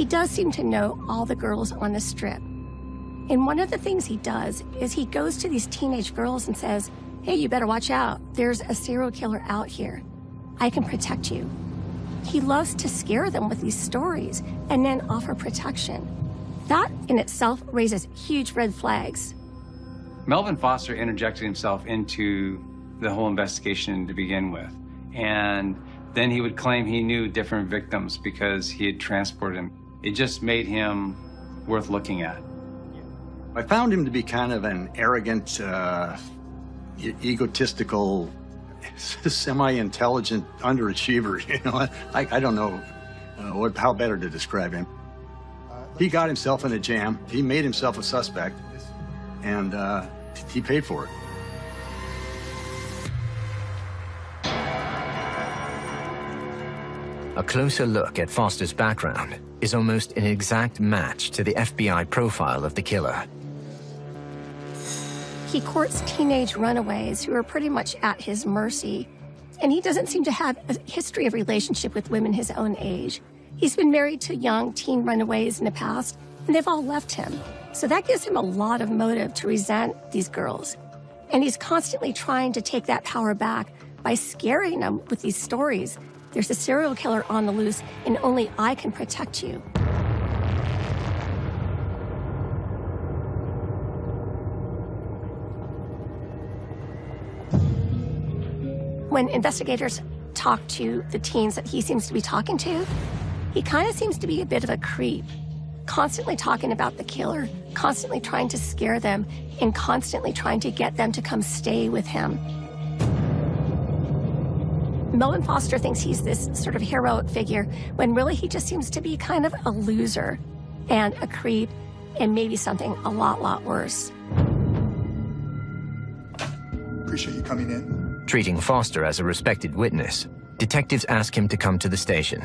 He does seem to know all the girls on the strip. And one of the things he does is he goes to these teenage girls and says, hey, you better watch out. There's a serial killer out here. I can protect you. He loves to scare them with these stories and then offer protection. That in itself raises huge red flags. Melvin Foster interjected himself into the whole investigation to begin with. And then he would claim he knew different victims because he had transported them. It just made him worth looking at. I found him to be kind of an arrogant, egotistical, semi-intelligent underachiever. You know, I don't know how better to describe him. He got himself in a jam. He made himself a suspect, and he paid for it. A closer look at Foster's background is almost an exact match to the FBI profile of the killer. He courts teenage runaways who are pretty much at his mercy, and he doesn't seem to have a history of relationship with women his own age. He's been married to young teen runaways in the past, and they've all left him. So that gives him a lot of motive to resent these girls. And he's constantly trying to take that power back by scaring them with these stories. There's a serial killer on the loose, and only I can protect you. When investigators talk to the teens that he seems to be talking to, he kind of seems to be a bit of a creep, constantly talking about the killer, constantly trying to scare them, and constantly trying to get them to come stay with him. Melvin Foster thinks he's this sort of heroic figure, when really he just seems to be kind of a loser and a creep and maybe something a lot worse. Appreciate you coming in. Treating Foster as a respected witness, detectives ask him to come to the station.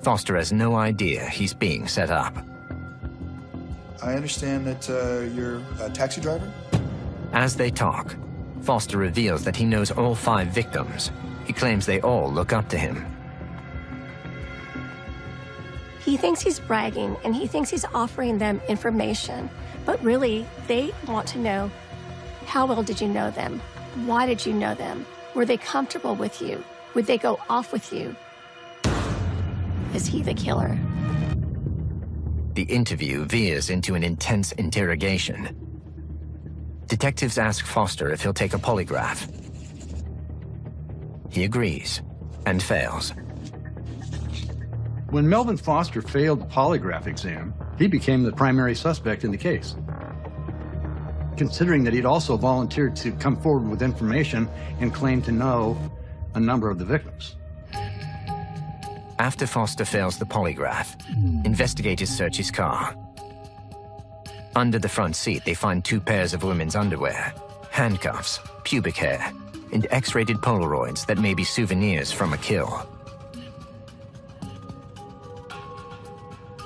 Foster has no idea he's being set up. I understand that you're a taxi driver? As they talk, Foster reveals that he knows all 5 victims. He claims they all look up to him. He thinks he's bragging, and he thinks he's offering them information. But really, they want to know, how well did you know them? Why did you know them? Were they comfortable with you? Would they go off with you? Is he the killer? The interview veers into an intense interrogation. Detectives ask Foster if he'll take a polygraph. He agrees and fails. When Melvin Foster failed the polygraph exam, he became the primary suspect in the case. Considering that he'd also volunteered to come forward with information and claimed to know a number of the victims. After Foster fails the polygraph, investigators search his car. Under the front seat, they find 2 pairs of women's underwear, handcuffs, pubic hair, and X-rated Polaroids that may be souvenirs from a kill.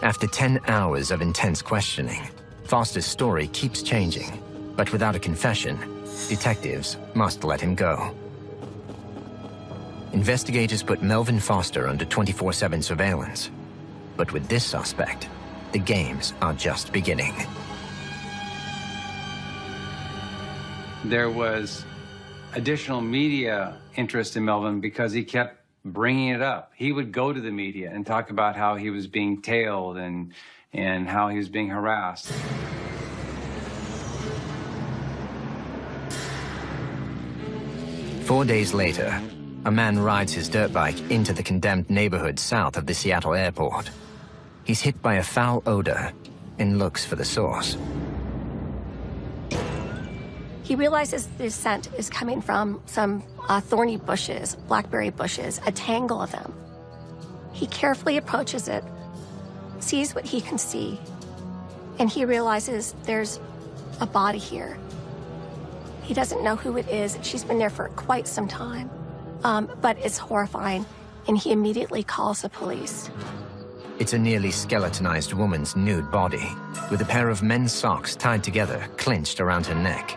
After 10 hours of intense questioning, Foster's story keeps changing, but without a confession, detectives must let him go. Investigators put Melvin Foster under 24/7 surveillance, but with this suspect, the games are just beginning. There was additional media interest in Melvin because he kept bringing it up. He would go to the media and talk about how he was being tailed and how he was being harassed. Four days later, a man rides his dirt bike into the condemned neighborhood south of the Seattle airport. He's hit by a foul odor and looks for the source. He realizes the scent is coming from some thorny bushes, blackberry bushes, a tangle of them. He carefully approaches it, sees what he can see, and he realizes there's a body here. He doesn't know who it is. She's been there for quite some time, but it's horrifying, and he immediately calls the police. It's a nearly skeletonized woman's nude body, with a pair of men's socks tied together, clinched around her neck.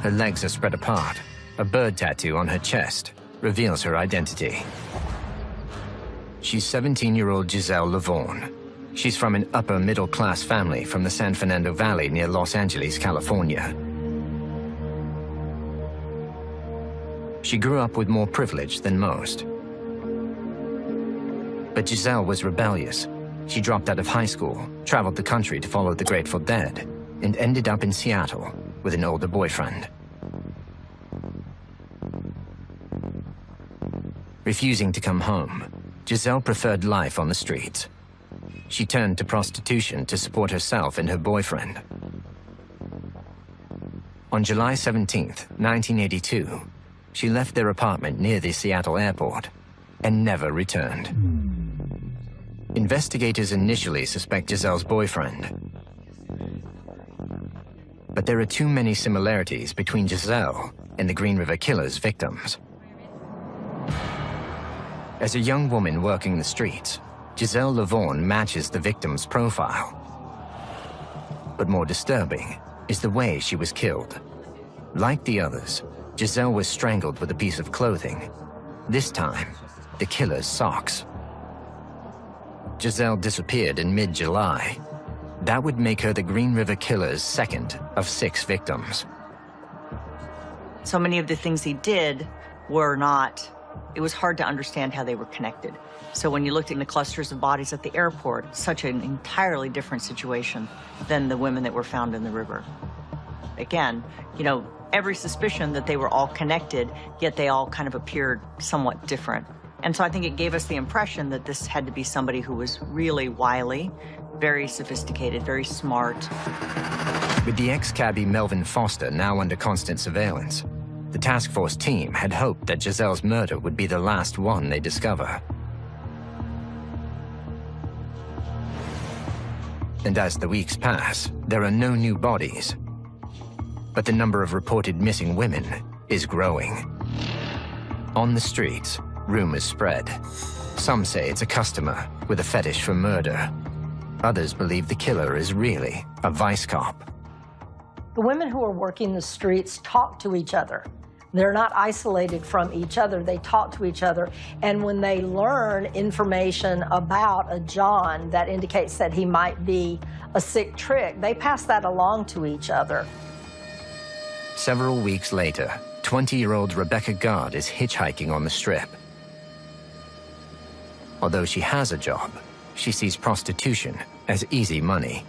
Her legs are spread apart. A bird tattoo on her chest reveals her identity. She's 17-year-old Giselle LaVaughn. She's from an upper-middle-class family from the San Fernando Valley near Los Angeles, California. She grew up with more privilege than most. But Giselle was rebellious. She dropped out of high school, traveled the country to follow the Grateful Dead, and ended up in Seattle with an older boyfriend. Refusing to come home, Giselle preferred life on the streets. She turned to prostitution to support herself and her boyfriend. On July 17th, 1982, she left their apartment near the Seattle airport and never returned. Investigators initially suspect Giselle's boyfriend. But there are too many similarities between Giselle and the Green River Killer's victims. As a young woman working the streets, Giselle LaVaughn matches the victim's profile. But more disturbing is the way she was killed. Like the others, Giselle was strangled with a piece of clothing. This time, the killer's socks. Giselle disappeared in mid-July. That would make her the Green River Killer's second of 6 victims. So many of the things he did were not, it was hard to understand how they were connected. So when you looked in the clusters of bodies at the airport, such an entirely different situation than the women that were found in the river. Again, you know, every suspicion that they were all connected, yet they all kind of appeared somewhat different. And so I think it gave us the impression that this had to be somebody who was really wily, very sophisticated, very smart. With the ex-cabbie Melvin Foster now under constant surveillance, the task force team had hoped that Giselle's murder would be the last one they discover. And as the weeks pass, there are no new bodies. But the number of reported missing women is growing. On the streets, rumors spread. Some say it's a customer with a fetish for murder. Others believe the killer is really a vice cop. The women who are working the streets talk to each other. They're not isolated from each other. They talk to each other. And when they learn information about a John that indicates that he might be a sick trick, they pass that along to each other. Several weeks later, 20-year-old Rebecca Gard is hitchhiking on the Strip. Although she has a job, she sees prostitution as easy money.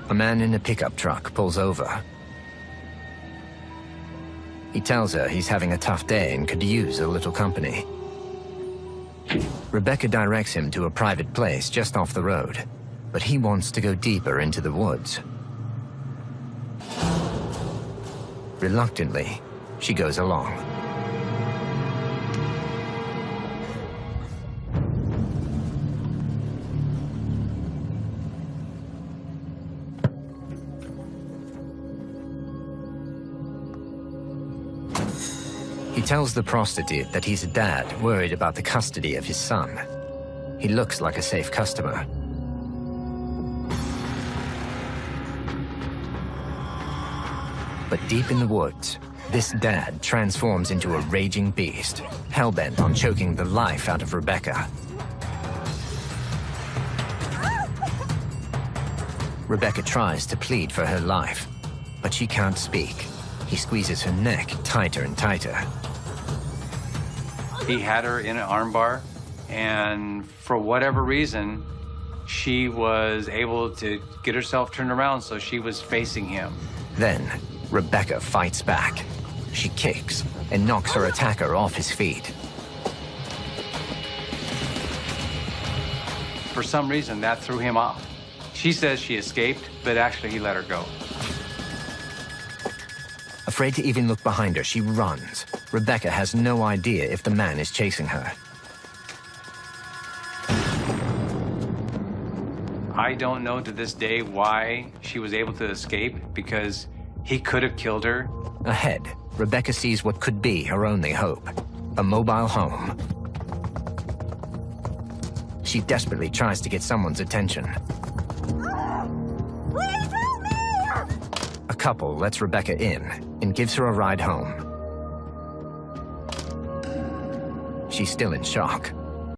A man in a pickup truck pulls over. He tells her he's having a tough day and could use a little company. Rebecca directs him to a private place just off the road, but he wants to go deeper into the woods. Reluctantly, she goes along. He tells the prostitute that he's a dad worried about the custody of his son. He looks like a safe customer. But deep in the woods, this dad transforms into a raging beast, hell-bent on choking the life out of Rebecca. Rebecca tries to plead for her life, but she can't speak. He squeezes her neck tighter and tighter. He had her in an armbar, and for whatever reason, she was able to get herself turned around so she was facing him. Then, Rebecca fights back. She kicks and knocks her attacker off his feet. For some reason, that threw him off. She says she escaped, but actually he let her go. Afraid to even look behind her, she runs. Rebecca has no idea if the man is chasing her. I don't know to this day why she was able to escape, because he could have killed her. Ahead, Rebecca sees what could be her only hope, a mobile home. She desperately tries to get someone's attention. Please help me! A couple lets Rebecca in and gives her a ride home. She's still in shock.